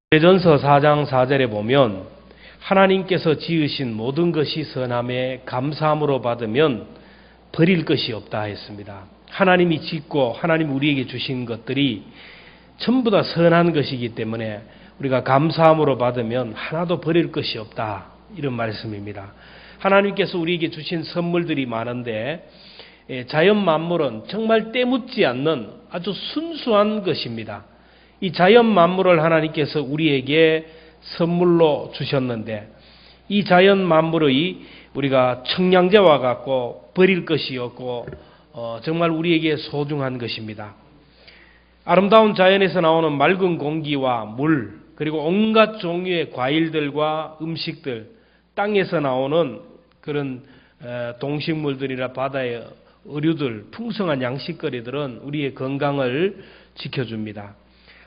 에베전서 4장 4절에 보면 하나님께서 지으신 모든 것이 선함에 감사함으로 받으면 버릴 것이 없다 했습니다. 하나님이 짓고 하나님 우리에게 주신 것들이 전부 다 선한 것이기 때문에 우리가 감사함으로 받으면 하나도 버릴 것이 없다, 이런 말씀입니다. 하나님께서 우리에게 주신 선물들이 많은데 자연 만물은 정말 때묻지 않는 아주 순수한 것입니다. 이 자연 만물을 하나님께서 우리에게 선물로 주셨는데 이 자연 만물의 우리가 청량제와 같고 버릴 것이 없고 정말 우리에게 소중한 것입니다. 아름다운 자연에서 나오는 맑은 공기와 물, 그리고 온갖 종류의 과일들과 음식들, 땅에서 나오는 그런 동식물들이나 바다의 어류들, 풍성한 양식거리들은 우리의 건강을 지켜줍니다.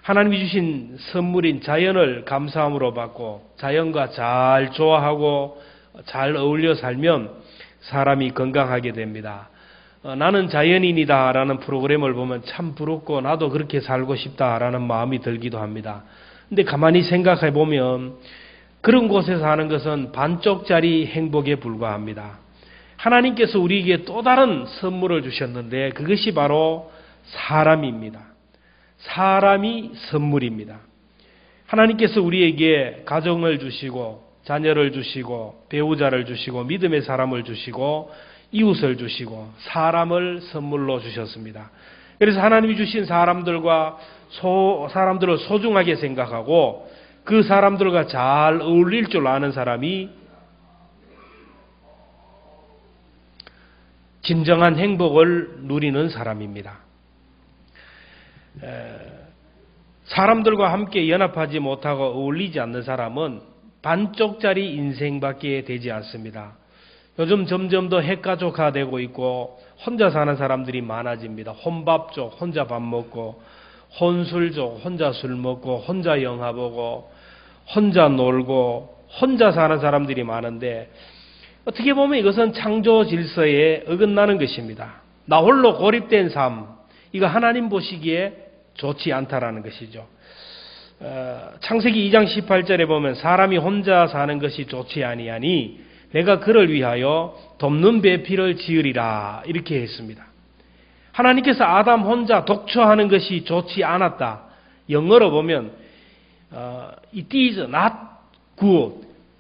하나님이 주신 선물인 자연을 감사함으로 받고 자연과 잘 조화하고 잘 어울려 살면 사람이 건강하게 됩니다. 나는 자연인이다 라는 프로그램을 보면 참 부럽고 나도 그렇게 살고 싶다 라는 마음이 들기도 합니다. 근데 가만히 생각해 보면 그런 곳에서 하는 것은 반쪽짜리 행복에 불과합니다. 하나님께서 우리에게 또 다른 선물을 주셨는데 그것이 바로 사람입니다. 사람이 선물입니다. 하나님께서 우리에게 가정을 주시고 자녀를 주시고 배우자를 주시고 믿음의 사람을 주시고 이웃을 주시고 사람을 선물로 주셨습니다. 그래서 하나님이 주신 사람들을 소중하게 생각하고 그 사람들과 잘 어울릴 줄 아는 사람이 진정한 행복을 누리는 사람입니다. 사람들과 함께 연합하지 못하고 어울리지 않는 사람은 반쪽짜리 인생밖에 되지 않습니다. 요즘 점점 더 핵가족화되고 있고 혼자 사는 사람들이 많아집니다. 혼밥족, 혼자 밥 먹고, 혼술족, 혼자 술 먹고, 혼자 영화 보고, 혼자 놀고, 혼자 사는 사람들이 많은데 어떻게 보면 이것은 창조 질서에 어긋나는 것입니다. 나 홀로 고립된 삶, 이거 하나님 보시기에 좋지 않다라는 것이죠. 창세기 2장 18절에 보면 사람이 혼자 사는 것이 좋지 아니하니 내가 그를 위하여 돕는 배필을 지으리라 이렇게 했습니다. 하나님께서 아담 혼자 독처하는 것이 좋지 않았다. 영어로 보면 it is not good.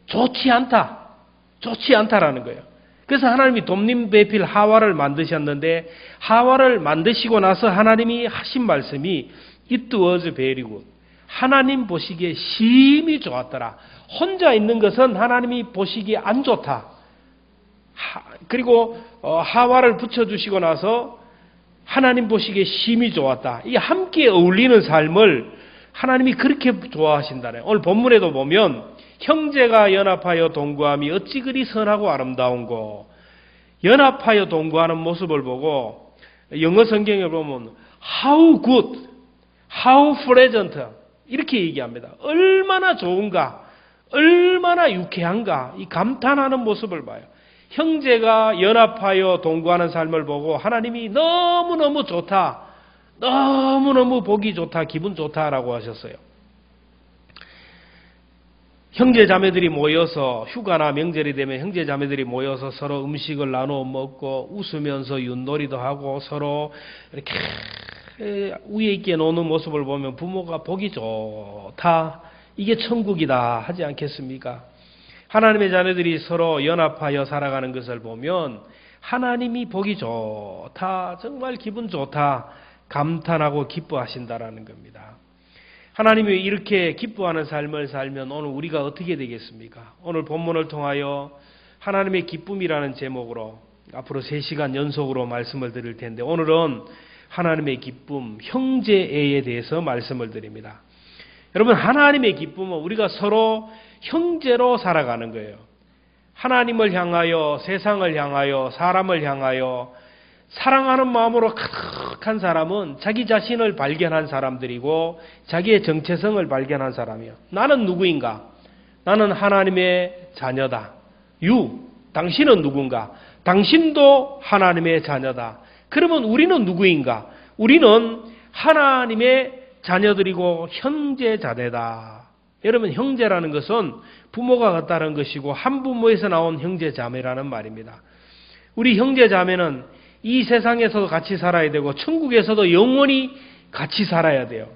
좋지 않다. 좋지 않다라는 거예요. 그래서 하나님이 돕는 배필 하와를 만드셨는데 하와를 만드시고 나서 하나님이 하신 말씀이 It was very good. 하나님 보시기에 심히 좋았더라. 혼자 있는 것은 하나님이 보시기에 안 좋다. 그리고 하와를 붙여주시고 나서 하나님 보시기에 심히 좋았다. 이 함께 어울리는 삶을 하나님이 그렇게 좋아하신다네. 오늘 본문에도 보면 형제가 연합하여 동거함이 어찌 그리 선하고 아름다운고. 연합하여 동거하는 모습을 보고 영어 성경에 보면 how good, how pleasant 이렇게 얘기합니다. 얼마나 좋은가, 얼마나 유쾌한가, 이 감탄하는 모습을 봐요. 형제가 연합하여 동거하는 삶을 보고 하나님이 너무너무 좋다, 너무너무 보기 좋다, 기분 좋다라고 하셨어요. 형제 자매들이 모여서 휴가나 명절이 되면 형제 자매들이 모여서 서로 음식을 나누어 먹고 웃으면서 윷놀이도 하고 서로 이렇게 우애 있게 노는 모습을 보면 부모가 보기 좋다, 이게 천국이다 하지 않겠습니까? 하나님의 자녀들이 서로 연합하여 살아가는 것을 보면 하나님이 보기 좋다, 정말 기분 좋다, 감탄하고 기뻐하신다라는 겁니다. 하나님이 이렇게 기뻐하는 삶을 살면 오늘 우리가 어떻게 되겠습니까? 오늘 본문을 통하여 하나님의 기쁨이라는 제목으로 앞으로 3시간 연속으로 말씀을 드릴 텐데 오늘은 하나님의 기쁨, 형제애에 대해서 말씀을 드립니다. 여러분, 하나님의 기쁨은 우리가 서로 형제로 살아가는 거예요. 하나님을 향하여, 세상을 향하여, 사람을 향하여 사랑하는 마음으로 가득한 사람은 자기 자신을 발견한 사람들이고 자기의 정체성을 발견한 사람이에요. 나는 누구인가? 나는 하나님의 자녀다. 당신은 누군가? 당신도 하나님의 자녀다. 그러면 우리는 누구인가? 우리는 하나님의 자녀들이고 형제 자매다. 여러분, 형제라는 것은 부모가 같다는 것이고 한 부모에서 나온 형제 자매라는 말입니다. 우리 형제 자매는 이 세상에서도 같이 살아야 되고 천국에서도 영원히 같이 살아야 돼요.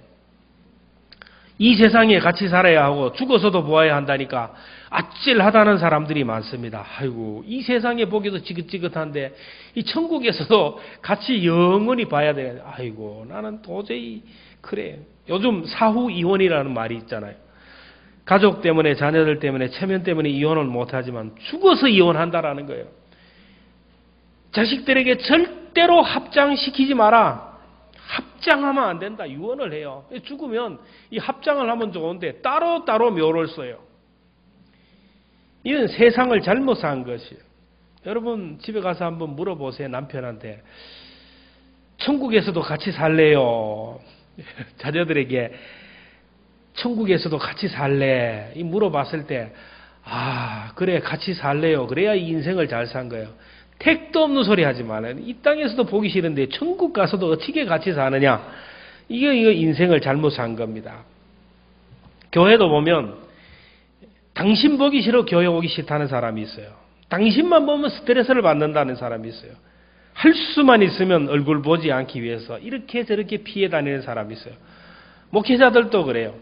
이 세상에 같이 살아야 하고 죽어서도 보아야 한다니까 아찔하다는 사람들이 많습니다. 아이고, 이 세상에 보기도 지긋지긋한데 이 천국에서도 같이 영원히 봐야 돼. 아이고, 나는 도저히 그래. 요즘 사후 이혼이라는 말이 있잖아요. 가족 때문에, 자녀들 때문에, 체면 때문에 이혼을 못하지만 죽어서 이혼한다라는 거예요. 자식들에게 절대로 합장시키지 마라. 합장하면 안 된다. 유언을 해요. 죽으면 이 합장을 하면 좋은데 따로따로 묘를 써요. 이건 세상을 잘못 산 것이에요. 여러분, 집에 가서 한번 물어보세요. 남편한테. 천국에서도 같이 살래요? 자녀들에게 천국에서도 같이 살래? 이 물어봤을 때, 아, 그래, 같이 살래요. 그래야 이 인생을 잘 산 거예요. 택도 없는 소리 하지 말아요. 이 땅에서도 보기 싫은데 천국 가서도 어떻게 같이 사느냐? 이거 인생을 잘못 산 겁니다. 교회도 보면 당신 보기 싫어 교회 오기 싫다는 사람이 있어요. 당신만 보면 스트레스를 받는다는 사람이 있어요. 할 수만 있으면 얼굴 보지 않기 위해서 이렇게 저렇게 피해 다니는 사람이 있어요. 목회자들도 그래요.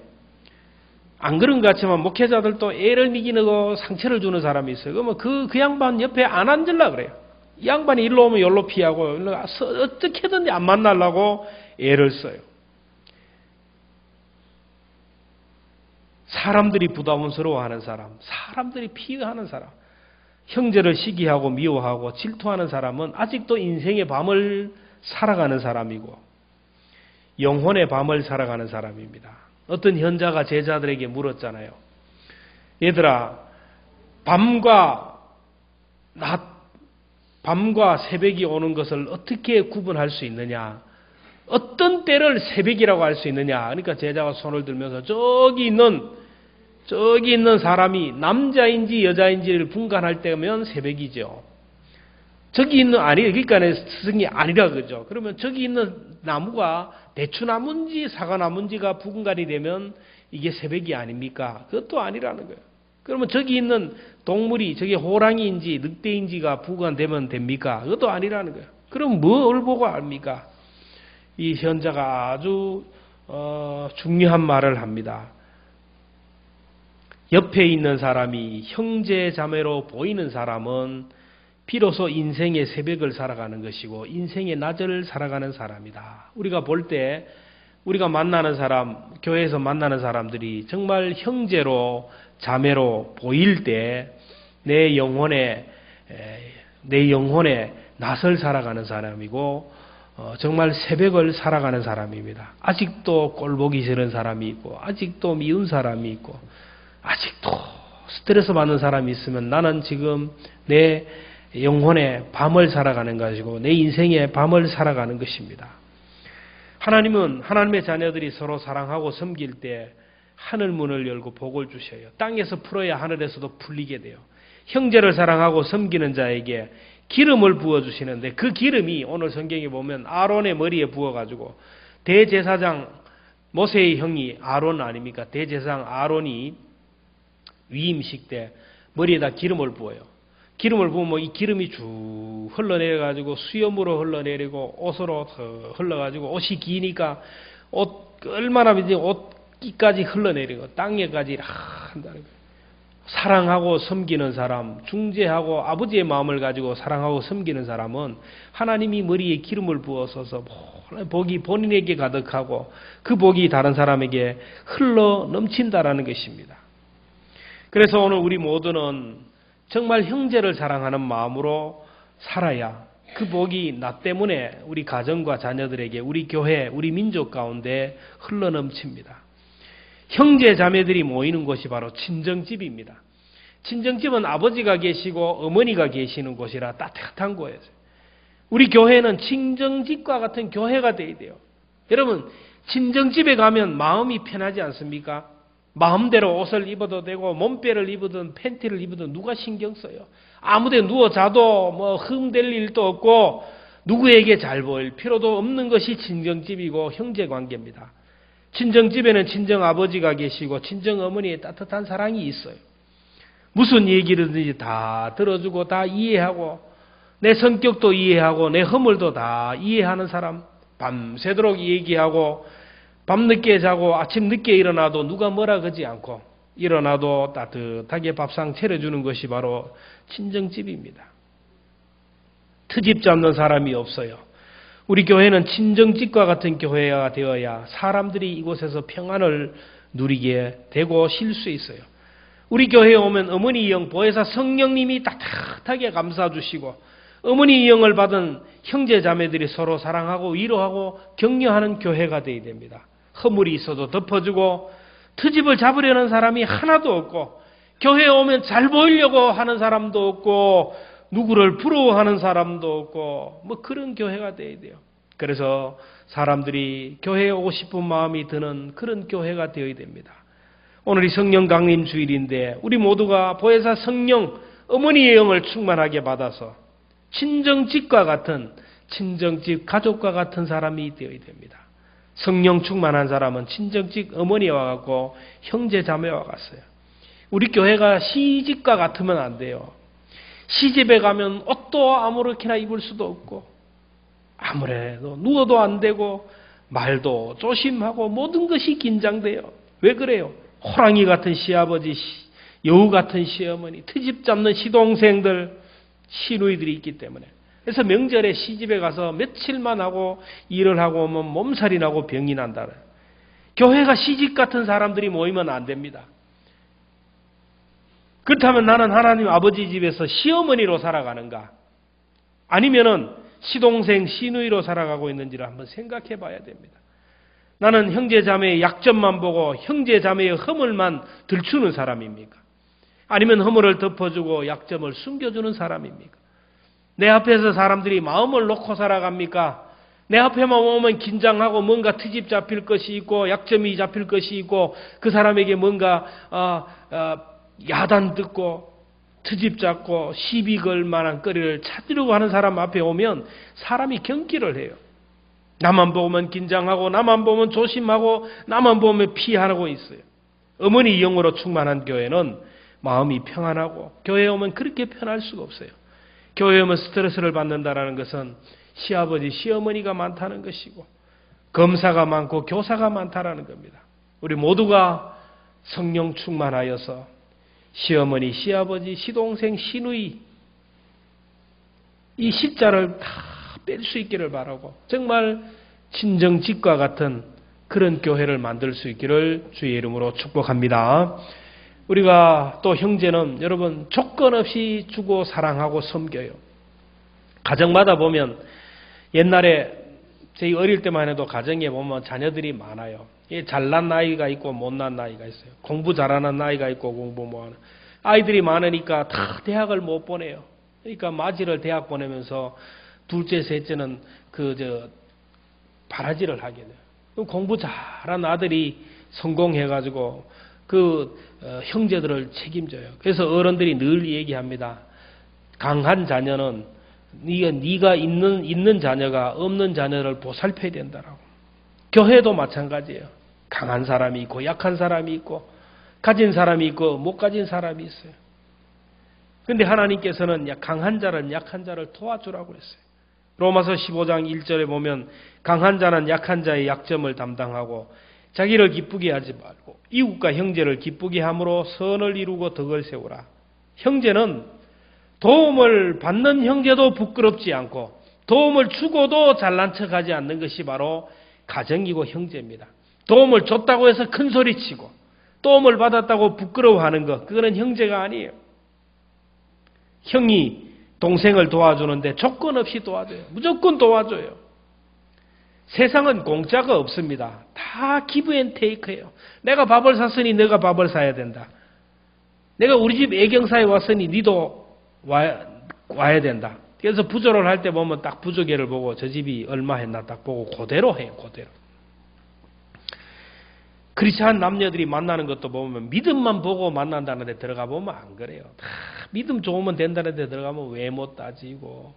안 그런 것 같지만 목회자들도 애를 미기고 상처를 주는 사람이 있어요. 그러면 그 양반 옆에 안 앉으려고 그래요. 이 양반이 일로 오면 여기로 피하고 어떻게든지 안 만나려고 애를 써요. 사람들이 부담스러워하는 사람, 사람들이 피해하는 사람, 형제를 시기하고 미워하고 질투하는 사람은 아직도 인생의 밤을 살아가는 사람이고 영혼의 밤을 살아가는 사람입니다. 어떤 현자가 제자들에게 물었잖아요. 얘들아, 밤과 새벽이 오는 것을 어떻게 구분할 수 있느냐? 어떤 때를 새벽이라고 할 수 있느냐? 그러니까 제자가 손을 들면서 저기 있는 사람이 남자인지 여자인지를 분간할 때면 새벽이죠. 저기 있는 그러니까 스승이 아니라 그죠. 그러면 저기 있는 나무가 대추나무인지 사과나무인지가 분간이 되면 이게 새벽이 아닙니까? 그것도 아니라는 거예요. 그러면 저기 있는 동물이 저게 호랑이인지 늑대인지가 분간되면 됩니까? 그것도 아니라는 거예요. 그럼 뭘 보고 압니까? 이 현자가 아주 중요한 말을 합니다. 옆에 있는 사람이 형제 자매로 보이는 사람은 비로소 인생의 새벽을 살아가는 것이고 인생의 낮을 살아가는 사람이다. 우리가 볼 때 우리가 만나는 사람, 교회에서 만나는 사람들이 정말 형제로 자매로 보일 때 내 영혼에 낯을 살아가는 사람이고 정말 새벽을 살아가는 사람입니다. 아직도 꼴보기 싫은 사람이 있고 아직도 미운 사람이 있고 아직도 스트레스 받는 사람이 있으면 나는 지금 내 영혼의 밤을 살아가는 것이고 내 인생의 밤을 살아가는 것입니다. 하나님은 하나님의 자녀들이 서로 사랑하고 섬길 때 하늘 문을 열고 복을 주셔요. 땅에서 풀어야 하늘에서도 풀리게 돼요. 형제를 사랑하고 섬기는 자에게 기름을 부어주시는데 그 기름이 오늘 성경에 보면 아론의 머리에 부어가지고 대제사장 모세의 형이 아론 아닙니까? 대제사장 아론이 위임식 때 머리에다 기름을 부어요. 기름을 부으면 이 기름이 쭉 흘러내려가지고 수염으로 흘러내리고 옷으로 흘러가지고 옷이 기니까 옷 얼마나 이제 옷기까지 흘러내리고 땅에까지 한다는 거예요. 사랑하고 섬기는 사람, 중재하고 아버지의 마음을 가지고 사랑하고 섬기는 사람은 하나님이 머리에 기름을 부어서 복이 본인에게 가득하고 그 복이 다른 사람에게 흘러 넘친다라는 것입니다. 그래서 오늘 우리 모두는 정말 형제를 사랑하는 마음으로 살아야 그 복이 나 때문에 우리 가정과 자녀들에게 우리 교회, 우리 민족 가운데 흘러 넘칩니다. 형제 자매들이 모이는 곳이 바로 친정집입니다. 친정집은 아버지가 계시고 어머니가 계시는 곳이라 따뜻한 곳이에요. 우리 교회는 친정집과 같은 교회가 돼야 돼요. 여러분, 친정집에 가면 마음이 편하지 않습니까? 마음대로 옷을 입어도 되고 몸빼를 입어든 팬티를 입어든 누가 신경 써요? 아무데 누워 자도 흠될 일도 없고 누구에게 잘 보일 필요도 없는 것이 친정집이고 형제관계입니다. 친정집에는 친정아버지가 계시고 친정어머니의 따뜻한 사랑이 있어요. 무슨 얘기든지 다 들어주고 다 이해하고 내 성격도 이해하고 내 허물도 다 이해하는 사람, 밤새도록 얘기하고 밤늦게 자고 아침 늦게 일어나도 누가 뭐라 그러지 않고 일어나도 따뜻하게 밥상 차려주는 것이 바로 친정집입니다. 트집 잡는 사람이 없어요. 우리 교회는 친정집과 같은 교회가 되어야 사람들이 이곳에서 평안을 누리게 되고 쉴 수 있어요. 우리 교회에 오면 어머니 영 보혜사 성령님이 따뜻하게 감싸주시고 어머니 영을 받은 형제 자매들이 서로 사랑하고 위로하고 격려하는 교회가 되어야 됩니다. 허물이 있어도 덮어주고 트집을 잡으려는 사람이 하나도 없고 교회에 오면 잘 보이려고 하는 사람도 없고 누구를 부러워하는 사람도 없고 뭐 그런 교회가 되어야 돼요. 그래서 사람들이 교회에 오고 싶은 마음이 드는 그런 교회가 되어야 됩니다. 오늘이 성령 강림 주일인데 우리 모두가 보혜사 성령 어머니의 영을 충만하게 받아서 친정집과 같은 친정집 가족과 같은 사람이 되어야 됩니다. 성령 충만한 사람은 친정집 어머니와 같고 형제 자매와 같아요. 우리 교회가 시집과 같으면 안 돼요. 시집에 가면 옷도 아무렇게나 입을 수도 없고 아무래도 누워도 안 되고 말도 조심하고 모든 것이 긴장돼요. 왜 그래요? 호랑이 같은 시아버지, 여우 같은 시어머니, 트집 잡는 시동생들, 시누이들이 있기 때문에. 그래서 명절에 시집에 가서 며칠만 하고 일을 하고 오면 몸살이 나고 병이 난다. 교회가 시집 같은 사람들이 모이면 안 됩니다. 그렇다면 나는 하나님 아버지 집에서 시어머니로 살아가는가? 아니면은 시동생, 시누이로 살아가고 있는지를 한번 생각해 봐야 됩니다. 나는 형제 자매의 약점만 보고 형제 자매의 허물만 들추는 사람입니까? 아니면 허물을 덮어주고 약점을 숨겨주는 사람입니까? 내 앞에서 사람들이 마음을 놓고 살아갑니까? 내 앞에만 오면 긴장하고 뭔가 트집 잡힐 것이 있고 약점이 잡힐 것이 있고 그 사람에게 뭔가 야단 듣고 트집 잡고 시비 걸 만한 거리를 찾으려고 하는 사람 앞에 오면 사람이 경기를 해요. 나만 보면 긴장하고 나만 보면 조심하고 나만 보면 피하고 있어요. 어머니 영으로 충만한 교회는 마음이 평안하고 교회에 오면 그렇게 편할 수가 없어요. 교회에 오면 스트레스를 받는다는 것은 시아버지, 시어머니가 많다는 것이고 검사가 많고 교사가 많다는 겁니다. 우리 모두가 성령 충만하여서 시어머니, 시아버지, 시동생, 시누이 이 십자를 다 뺄 수 있기를 바라고 정말 친정집과 같은 그런 교회를 만들 수 있기를 주의 이름으로 축복합니다. 우리가 또 형제는 여러분 조건 없이 주고 사랑하고 섬겨요. 가정마다 보면 옛날에 저희 어릴 때만 해도 가정에 보면 자녀들이 많아요. 잘난 나이가 있고 못난 나이가 있어요. 공부 잘하는 나이가 있고 공부 못하는 아이들이 많으니까 다 대학을 못 보내요. 그러니까 마지를 대학 보내면서 둘째, 셋째는 바라지를 하게 돼요. 공부 잘한 아들이 성공해가지고 형제들을 책임져요. 그래서 어른들이 늘 얘기합니다. 강한 자녀는 네가 있는 자녀가 없는 자녀를 보살펴야 된다라고. 교회도 마찬가지예요. 강한 사람이 있고 약한 사람이 있고 가진 사람이 있고 못 가진 사람이 있어요. 그런데 하나님께서는 강한 자는 약한 자를 도와주라고 했어요. 로마서 15장 1절에 보면 강한 자는 약한 자의 약점을 담당하고 자기를 기쁘게 하지 말고 이웃과 형제를 기쁘게 함으로 선을 이루고 덕을 세우라. 형제는 도움을 받는 형제도 부끄럽지 않고 도움을 주고도 잘난 척하지 않는 것이 바로 가정이고 형제입니다. 도움을 줬다고 해서 큰 소리치고 도움을 받았다고 부끄러워하는 것, 그거는 형제가 아니에요. 형이 동생을 도와주는데 조건 없이 도와줘요. 무조건 도와줘요. 세상은 공짜가 없습니다. 다 기브 앤 테이크예요. 내가 밥을 샀으니 너가 밥을 사야 된다. 내가 우리 집 애경사에 왔으니 니도 와야 된다. 그래서 부조를 할 때 보면 딱 부조계를 보고 저 집이 얼마 했나 딱 보고 그대로 해요. 그대로. 크리스찬 남녀들이 만나는 것도 보면 믿음만 보고 만난다는 데 들어가 보면 안 그래요. 다 믿음 좋으면 된다는 데 들어가면 외모 따지고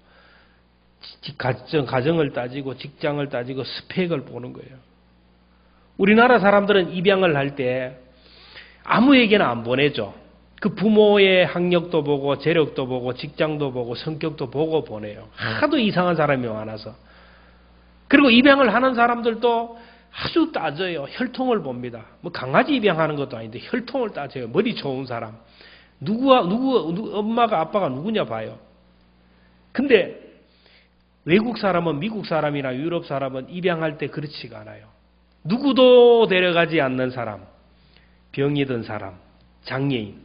가정을 따지고 직장을 따지고 스펙을 보는 거예요. 우리나라 사람들은 입양을 할 때 아무에게나 안 보내죠. 그 부모의 학력도 보고 재력도 보고 직장도 보고 성격도 보고 보내요. 하도 이상한 사람이 많아서. 그리고 입양을 하는 사람들도 아주 따져요. 혈통을 봅니다. 뭐 강아지 입양하는 것도 아닌데 혈통을 따져요. 머리 좋은 사람. 엄마가 아빠가 누구냐 봐요. 근데 외국 사람은 미국 사람이나 유럽 사람은 입양할 때 그렇지가 않아요. 누구도 데려가지 않는 사람, 병이 든 사람, 장애인,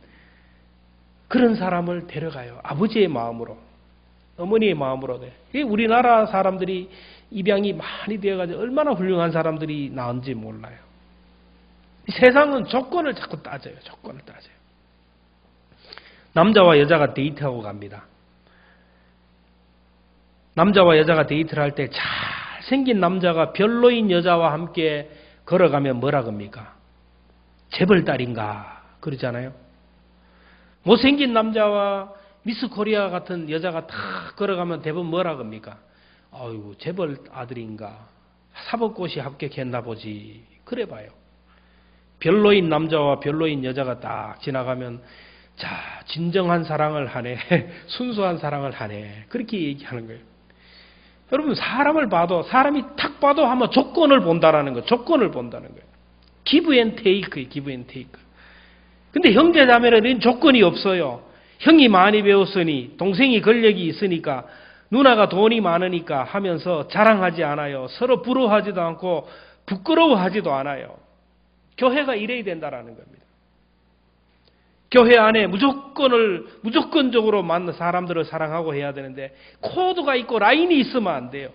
그런 사람을 데려가요. 아버지의 마음으로, 어머니의 마음으로. 우리나라 사람들이 입양이 많이 되어가지고 얼마나 훌륭한 사람들이 나온지 몰라요. 세상은 조건을 자꾸 따져요. 조건을 따져요. 남자와 여자가 데이트하고 갑니다. 남자와 여자가 데이트를 할 때 잘생긴 남자가 별로인 여자와 함께 걸어가면 뭐라 겁니까? 재벌딸인가 그러잖아요. 못생긴 남자와 미스 코리아 같은 여자가 다 걸어가면 대부분 뭐라 겁니까? 아이고 재벌 아들인가, 사법고시 합격했나 보지, 그래 봐요. 별로인 남자와 별로인 여자가 딱 지나가면 자, 진정한 사랑을 하네, 순수한 사랑을 하네, 그렇게 얘기하는 거예요. 여러분, 사람을 봐도, 사람이 탁 봐도 한번 조건을 본다라는 거, 조건을 본다는 거예요. give and take예요, give and take. 근데 형제 자매는 조건이 없어요. 형이 많이 배웠으니, 동생이 권력이 있으니까, 누나가 돈이 많으니까 하면서 자랑하지 않아요. 서로 부러워하지도 않고 부끄러워하지도 않아요. 교회가 이래야 된다라는 겁니다. 교회 안에 무조건적으로 만난 사람들을 사랑하고 해야 되는데 코드가 있고 라인이 있으면 안 돼요.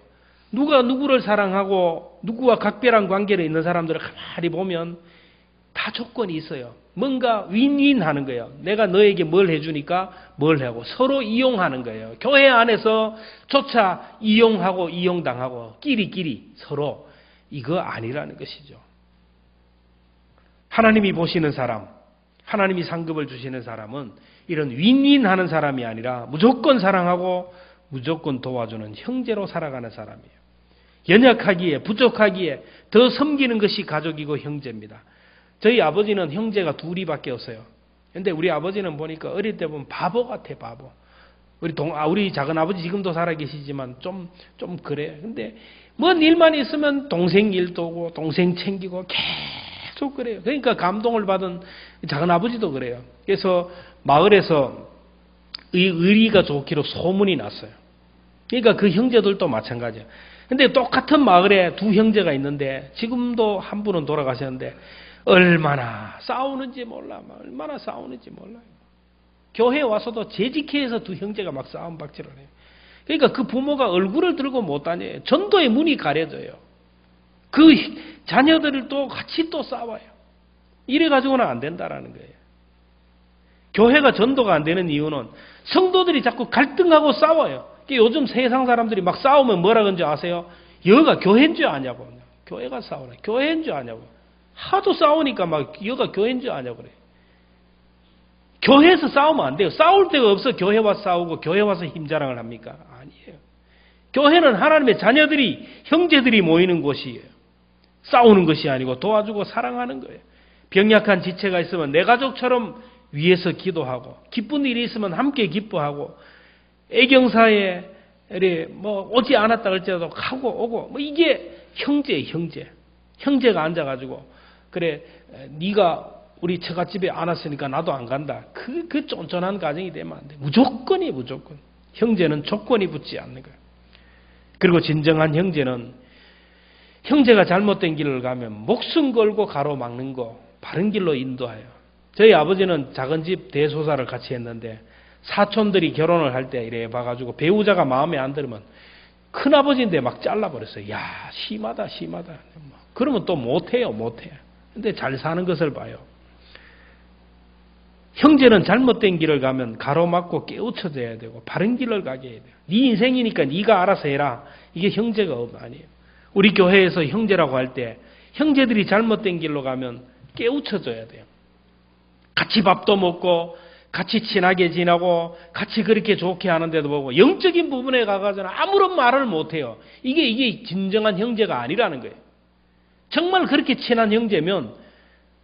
누가 누구를 사랑하고 누구와 각별한 관계로 있는 사람들을 가만히 보면 다 조건이 있어요. 뭔가 윈윈 하는 거예요. 내가 너에게 뭘 해주니까 뭘 하고 서로 이용하는 거예요. 교회 안에서 조차 이용하고 이용당하고 끼리끼리 서로 이거 아니라는 것이죠. 하나님이 보시는 사람, 하나님이 상급을 주시는 사람은 이런 윈윈하는 사람이 아니라 무조건 사랑하고 무조건 도와주는 형제로 살아가는 사람이에요. 연약하기에 부족하기에 더 섬기는 것이 가족이고 형제입니다. 저희 아버지는 형제가 둘이밖에 없어요. 근데 우리 아버지는 보니까 어릴 때 보면 바보 같아, 바보. 우리 작은 아버지 지금도 살아계시지만 좀 그래요. 근데 뭔 일만 있으면 동생 일도 오고 동생 챙기고 계속 그래요. 그러니까 감동을 받은 작은 아버지도 그래요. 그래서 마을에서 의리가 좋기로 소문이 났어요. 그러니까 그 형제들도 마찬가지예요. 근데 똑같은 마을에 두 형제가 있는데 지금도 한 분은 돌아가셨는데 얼마나 싸우는지 몰라. 얼마나 싸우는지 몰라요. 교회에 와서도 재직회에서 두 형제가 막 싸움박질을 해요. 그러니까 그 부모가 얼굴을 들고 못 다녀요. 전도의 문이 가려져요. 그 자녀들을 또 같이 또 싸워요. 이래가지고는 안 된다라는 거예요. 교회가 전도가 안 되는 이유는 성도들이 자꾸 갈등하고 싸워요. 요즘 세상 사람들이 막 싸우면 뭐라 그런지 아세요? 여가 교회인 줄 아냐고. 교회가 싸우라. 교회인 줄 아냐고. 하도 싸우니까 막 여가 교회인 줄 아냐고 그래. 교회에서 싸우면 안 돼요. 싸울 데가 없어 교회 와서 싸우고 교회 와서 힘자랑을 합니까? 아니에요. 교회는 하나님의 자녀들이, 형제들이 모이는 곳이에요. 싸우는 것이 아니고 도와주고 사랑하는 거예요. 병약한 지체가 있으면 내 가족처럼 위에서 기도하고, 기쁜 일이 있으면 함께 기뻐하고, 애경사에 오지 않았다 할지라도 가고 오고, 이게 형제예요, 형제. 형제가 앉아가지고 그래, 네가 우리 처갓집에 안 왔으니까 나도 안 간다. 그 쫀쫀한 가정이 되면 안 돼. 무조건이에요, 무조건. 형제는 조건이 붙지 않는 거예요. 그리고 진정한 형제는 형제가 잘못된 길을 가면 목숨 걸고 가로막는 거, 바른 길로 인도해요. 저희 아버지는 작은 집 대소사를 같이 했는데 사촌들이 결혼을 할 때 이래 봐가지고 배우자가 마음에 안 들으면 큰아버지인데 막 잘라버렸어요. 야, 심하다. 그러면 또 못해요. 근데 잘 사는 것을 봐요. 형제는 잘못된 길을 가면 가로막고 깨우쳐져야 되고 바른 길을 가게 해야 돼요. 네 인생이니까 네가 알아서 해라. 이게 형제가 아니에요. 우리 교회에서 형제라고 할 때 형제들이 잘못된 길로 가면 깨우쳐줘야 돼요. 같이 밥도 먹고 같이 친하게 지나고 같이 그렇게 좋게 하는데도 보고 영적인 부분에 가가지고는 아무런 말을 못해요. 이게 진정한 형제가 아니라는 거예요. 정말 그렇게 친한 형제면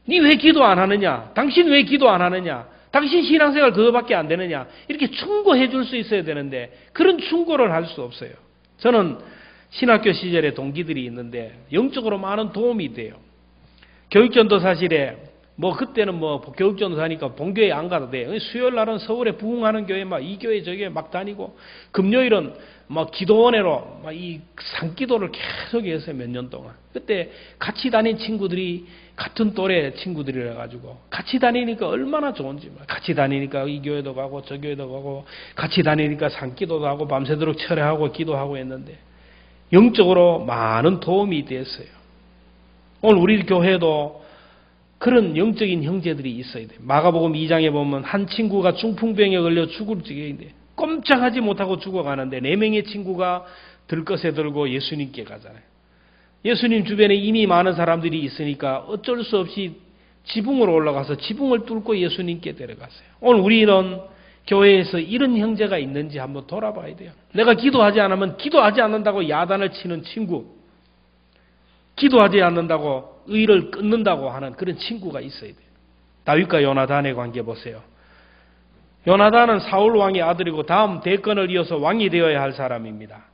니 왜 기도 안 하느냐? 당신 왜 기도 안 하느냐? 당신 신앙생활 그거밖에 안 되느냐? 이렇게 충고해 줄 수 있어야 되는데 그런 충고를 할 수 없어요. 저는 신학교 시절에 동기들이 있는데 영적으로 많은 도움이 돼요. 교육전도사실에 그때는 교육전도사니까 본교회 안 가도 돼. 수요일 날은 서울에 부흥하는 교회 이 교회 저 교회 막 다니고 금요일은 기도원회로 이 산기도를 계속 했어요. 몇 년 동안. 그때 같이 다닌 친구들이 같은 또래 친구들이라 가지고 같이 다니니까 얼마나 좋은지. 같이 다니니까 이 교회도 가고 저 교회도 가고 같이 다니니까 산기도도 하고 밤새도록 철회하고 기도하고 했는데 영적으로 많은 도움이 됐어요. 오늘 우리 교회도 그런 영적인 형제들이 있어야 돼요. 마가복음 2장에 보면 한 친구가 중풍병에 걸려 죽을 지경인데 꼼짝하지 못하고 죽어가는데 4명의 친구가 들것에 들고 예수님께 가잖아요. 예수님 주변에 이미 많은 사람들이 있으니까 어쩔 수 없이 지붕으로 올라가서 지붕을 뚫고 예수님께 데려갔어요. 오늘 우리는 교회에서 이런 형제가 있는지 한번 돌아봐야 돼요. 내가 기도하지 않으면 기도하지 않는다고 야단을 치는 친구, 기도하지 않는다고 의를 끊는다고 하는 그런 친구가 있어야 돼요. 다윗과 요나단의 관계 보세요. 요나단은 사울 왕의 아들이고 다음 대권을 이어서 왕이 되어야 할 사람입니다.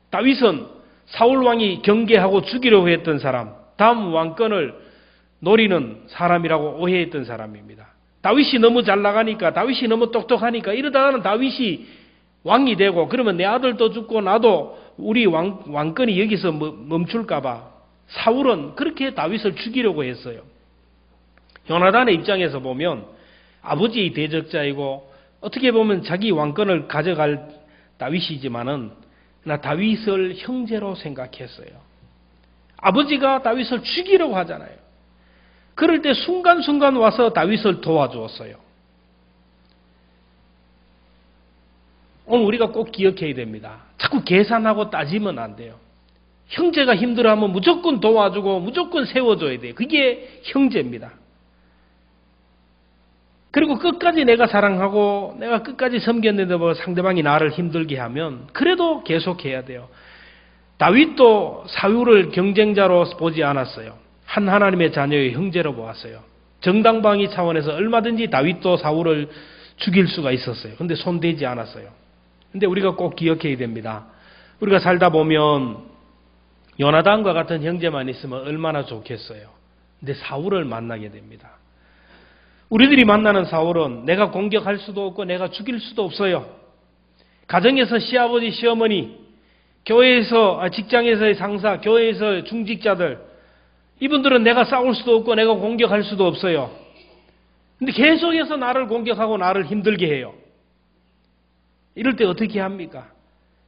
다윗은 사울 왕이 경계하고 죽이려고 했던 사람, 다음 왕권을 노리는 사람이라고 오해했던 사람입니다. 다윗이 너무 잘 나가니까, 다윗이 너무 똑똑하니까 이러다가는 다윗이 왕이 되고 그러면 내 아들도 죽고 나도 우리 왕권이 여기서 멈출까 봐 사울은 그렇게 다윗을 죽이려고 했어요. 요나단의 입장에서 보면 아버지의 대적자이고 어떻게 보면 자기 왕권을 가져갈 다윗이지만은 다윗을 형제로 생각했어요. 아버지가 다윗을 죽이려고 하잖아요. 그럴 때 순간순간 와서 다윗을 도와주었어요. 오늘 우리가 꼭 기억해야 됩니다. 자꾸 계산하고 따지면 안 돼요. 형제가 힘들어하면 무조건 도와주고 무조건 세워줘야 돼요. 그게 형제입니다. 그리고 끝까지 내가 사랑하고 내가 끝까지 섬겼는데 상대방이 나를 힘들게 하면 그래도 계속해야 돼요. 다윗도 사울을 경쟁자로 보지 않았어요. 한 하나님의 자녀의 형제로 보았어요. 정당방위 차원에서 얼마든지 다윗도 사울을 죽일 수가 있었어요. 근데 손대지 않았어요. 근데 우리가 꼭 기억해야 됩니다. 우리가 살다 보면 요나단과 같은 형제만 있으면 얼마나 좋겠어요. 근데 사울을 만나게 됩니다. 우리들이 만나는 사울은 내가 공격할 수도 없고 내가 죽일 수도 없어요. 가정에서 시아버지, 시어머니, 교회에서, 직장에서의 상사, 교회에서 중직자들, 이분들은 내가 싸울 수도 없고 내가 공격할 수도 없어요. 근데 계속해서 나를 공격하고 나를 힘들게 해요. 이럴 때 어떻게 합니까?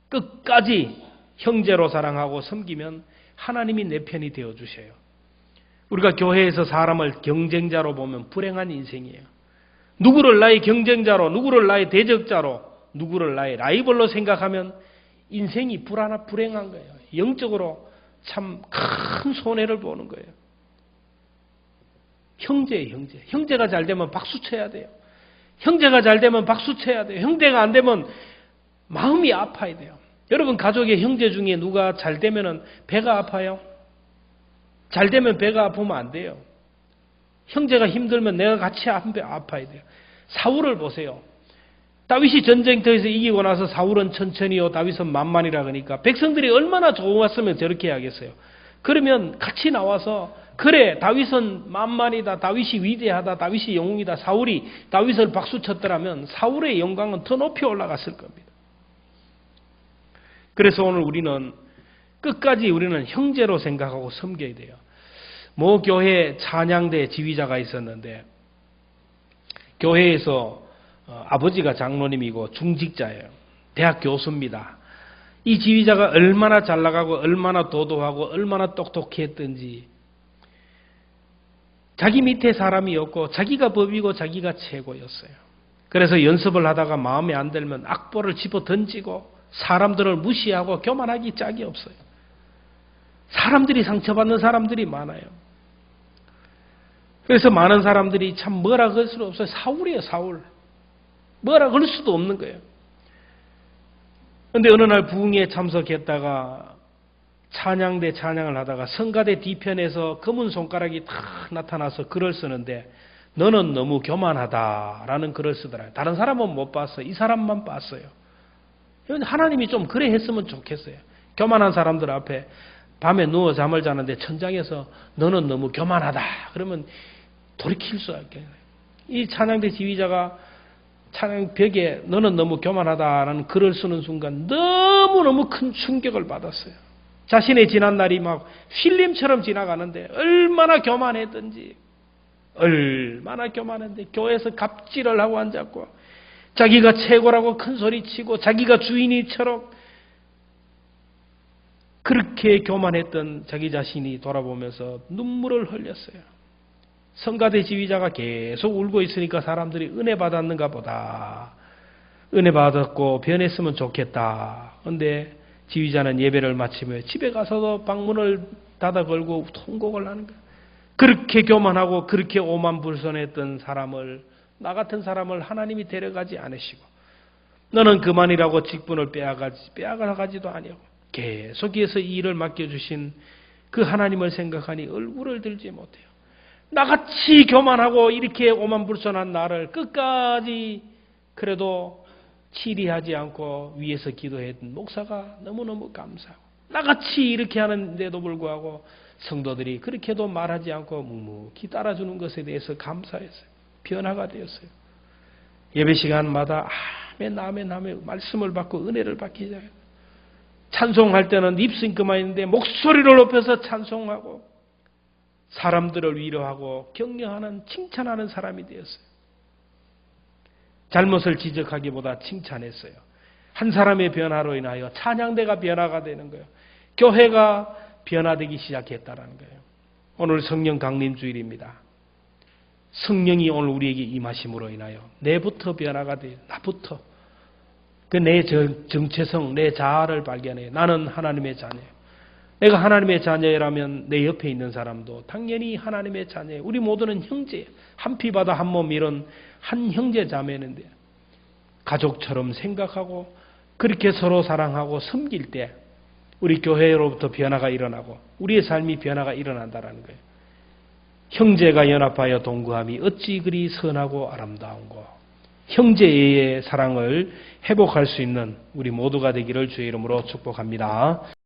끝까지 형제로 사랑하고 섬기면 하나님이 내 편이 되어주셔요. 우리가 교회에서 사람을 경쟁자로 보면 불행한 인생이에요. 누구를 나의 경쟁자로, 누구를 나의 대적자로, 누구를 나의 라이벌로 생각하면 인생이 불행한 거예요. 영적으로 참 큰 손해를 보는 거예요. 형제예요, 형제. 형제가 잘 되면 박수 쳐야 돼요. 형제가 잘 되면 박수 쳐야 돼요. 형제가 안 되면 마음이 아파야 돼요. 여러분 가족의 형제 중에 누가 잘 되면 배가 아파요? 잘 되면 배가 아프면 안 돼요. 형제가 힘들면 내가 같이 아파야 돼요. 사울을 보세요. 다윗이 전쟁터에서 이기고 나서 사울은 천천히요, 다윗은 만만이라 그러니까 백성들이 얼마나 좋았으면 저렇게 하겠어요. 그러면 같이 나와서 그래, 다윗은 만만이다, 다윗이 위대하다, 다윗이 영웅이다, 사울이 다윗을 박수쳤더라면 사울의 영광은 더 높이 올라갔을 겁니다. 그래서 오늘 우리는 끝까지 우리는 형제로 생각하고 섬겨야 돼요. 모 교회 찬양대 지휘자가 있었는데 교회에서 아버지가 장로님이고 중직자예요. 대학 교수입니다. 이 지휘자가 얼마나 잘 나가고 얼마나 도도하고 얼마나 똑똑했던지 자기 밑에 사람이 없고 자기가 법이고 자기가 최고였어요. 그래서 연습을 하다가 마음에 안 들면 악보를 집어 던지고 사람들을 무시하고 교만하기 짝이 없어요. 사람들이 상처받는 사람들이 많아요. 그래서 많은 사람들이 참 뭐라 그럴 수도 없어요. 사울이에요, 사울. 뭐라 그럴 수도 없는 거예요. 그런데 어느 날 부흥회에 참석했다가 찬양대 찬양을 하다가 성가대 뒤편에서 검은 손가락이 탁 나타나서 글을 쓰는데 너는 너무 교만하다라는 글을 쓰더라고요. 다른 사람은 못 봤어요. 이 사람만 봤어요. 하나님이 좀 그래 했으면 좋겠어요. 교만한 사람들 앞에 밤에 누워 잠을 자는데 천장에서 너는 너무 교만하다. 그러면 돌이킬 수 없겠네요. 이 찬양대 지휘자가 찬양 벽에 너는 너무 교만하다라는 글을 쓰는 순간 너무너무 큰 충격을 받았어요. 자신의 지난 날이 막 필름처럼 지나가는데 얼마나 교만했던지, 얼마나 교만했는데 교회에서 갑질을 하고 앉았고 자기가 최고라고 큰 소리 치고 자기가 주인이처럼 그렇게 교만했던 자기 자신이 돌아보면서 눈물을 흘렸어요. 성가대 지휘자가 계속 울고 있으니까 사람들이 은혜 받았는가 보다. 은혜 받았고 변했으면 좋겠다. 그런데 지휘자는 예배를 마치며 집에 가서도 방문을 닫아 걸고 통곡을 하는 거예요. 그렇게 교만하고 그렇게 오만불선했던 사람을, 나 같은 사람을 하나님이 데려가지 않으시고 너는 그만이라고 직분을 빼앗아가지도 아니하고 계속해서 이 일을 맡겨주신 그 하나님을 생각하니 얼굴을 들지 못해요. 나같이 교만하고 이렇게 오만불선한 나를 끝까지 그래도 치리하지 않고 위에서 기도했던 목사가 너무너무 감사하고 나같이 이렇게 하는데도 불구하고 성도들이 그렇게도 말하지 않고 묵묵히 따라주는 것에 대해서 감사했어요. 변화가 되었어요. 예배 시간마다 아멘 아멘 하며 말씀을 받고 은혜를 받기 시작해요. 찬송할 때는 립싱크만 있는데 목소리를 높여서 찬송하고 사람들을 위로하고 격려하는 칭찬하는 사람이 되었어요. 잘못을 지적하기보다 칭찬했어요. 한 사람의 변화로 인하여 찬양대가 변화가 되는 거예요. 교회가 변화되기 시작했다는 거예요. 오늘 성령 강림 주일입니다. 성령이 오늘 우리에게 임하심으로 인하여 내부터 변화가 돼요. 나부터. 그 내 정체성, 내 자아를 발견해요. 나는 하나님의 자녀예요. 내가 하나님의 자녀라면 내 옆에 있는 사람도 당연히 하나님의 자녀예요. 우리 모두는 형제예요. 한 피 바다 한 몸 이런 한 형제 자매인데 가족처럼 생각하고 그렇게 서로 사랑하고 섬길 때 우리 교회로부터 변화가 일어나고 우리의 삶이 변화가 일어난다는 거예요. 형제가 연합하여 동거함이 어찌 그리 선하고 아름다운고 형제의 사랑을 회복할 수 있는 우리 모두가 되기를 주의 이름으로 축복합니다.